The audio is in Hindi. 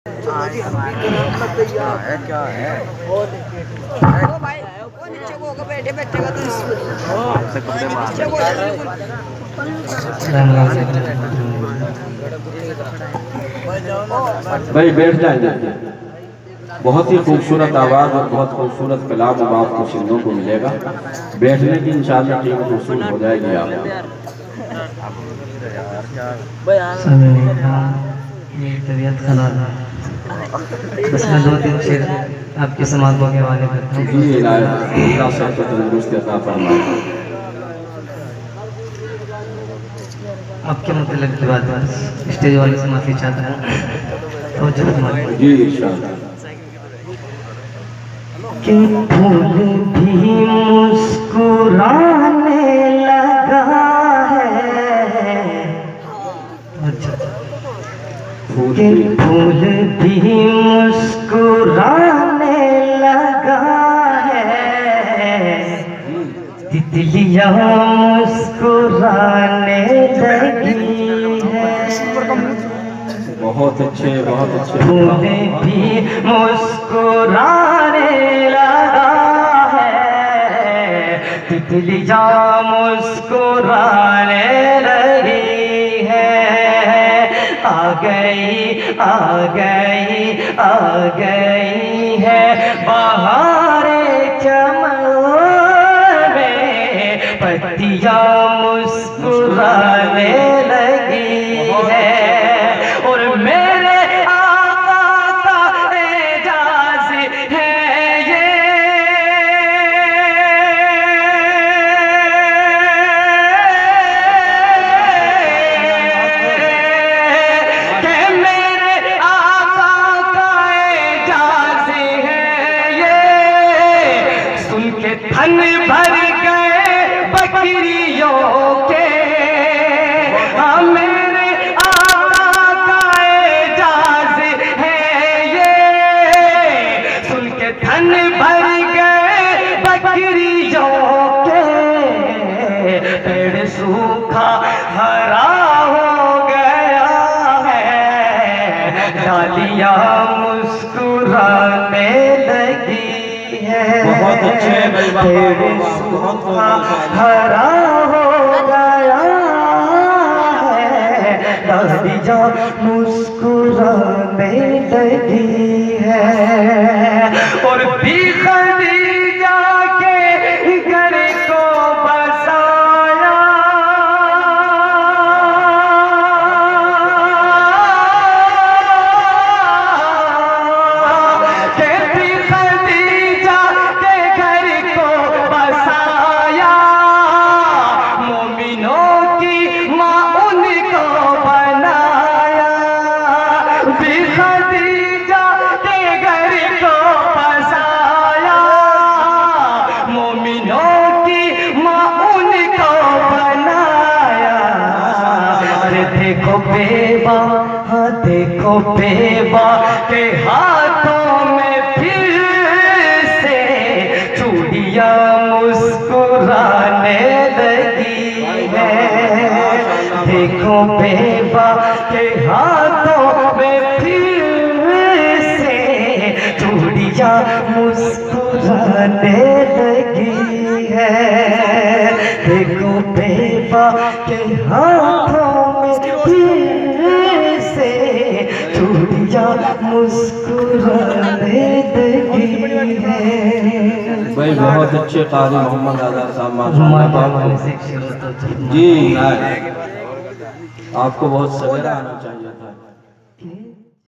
क्या है बैठे बैठे आपसे कपड़े मार भाई बैठ जाएंगे। बहुत ही खूबसूरत आवाज़ और बहुत खूबसूरत कलाम अब आपको सुनने को मिलेगा। बैठने की इंशाअल्लाह टीम खूबसूरत हो जाएगी। आप तबीयत खराब है, बस मैं 2-3 शेर आपकी समातों के हवाले करता हूँ। जी अल्लाह सबको तंदुरुस्ती अता फरमाए। आपके मतलब की बात है, स्टेज वाले से माफ़ी चाहता हूँ। तो जी इंशाअल्लाह। कि फूल भी मुस्कुराने लगा है, कि फूल भी मुस्कुराने लगा है, तितलियां मुस्कुराने लगी है। बहुत अच्छे बहुत अच्छे। फूल भी मुस्कुराने लगा है, तितलियां मुस्कुराने लगी है। आ गई आ गई आ गई है बहारे चमन में, पत्तियां मुस्कुराने लगी है। और मेरे आका का एजाज है ये, कि मेरे आका का एजाज है ये। सुन के थन भर गए बकरियों के, मेरे आका का एजाज है ये। सुन के थन भर गए बकरियों के, पेड़ सूखा हरा हो गया है, डालियां मुस्कुराने लगी है। बहुत अच्छे पेड़ सूखा हरा हो गया है, डालियां मुस्कुराने लगी है। और भी खदीजा के घर को बसाया, के भी खदीजा के घर को बसाया, मोमिनों की माँ उनको बनाया। भी खदीजा के घर को बसाया, मोमिनों की माँ उनको बनाया। अरे देखो बेवा, हाँ देखो बेवा के हाथों में फिर से चूड़ियाँ मुस्कुराने लगी है। देखो बेवा के हाथों में फिर से चूड़ियाँ मुस्कुराने लगी है। देखो बेवा के हाथों में फिर से चूड़ियाँ मुस्कुराने लगी है। भाई बहुत अच्छे कारी मोहम्मद आज़ाद साहब माशाअल्लाह। जी आपको बहुत सवेरा आना चाहिए था।